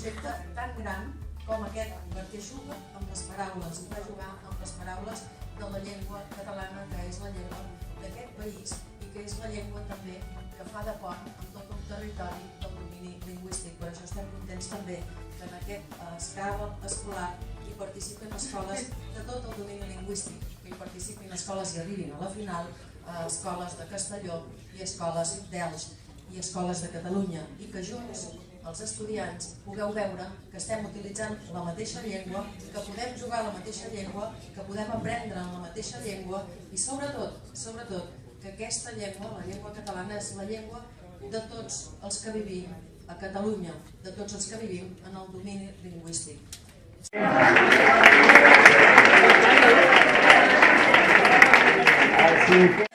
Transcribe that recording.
projecte tan gran com aquest, perquè juga amb les paraules, va jugar amb les paraules de la llengua catalana, que és la llengua d'aquest país i que és la llengua també que fa de pont amb tot el territori del domini lingüístic. Per això estem contents també que en aquest Scrabble escolar hi participen escoles de tot el domini lingüístic, que hi participin escoles i arribin a la final, escoles de Castelló i escoles d'Elx i escoles de Catalunya, i que junts els estudiants pugueu veure que estem utilitzant la mateixa llengua, que podem jugar a la mateixa llengua, que podem aprendre en la mateixa llengua i sobretot, que aquesta llengua, la llengua catalana, és la llengua de tots els que vivim a Catalunya, de tots els que vivim en el domini lingüístic. Sí.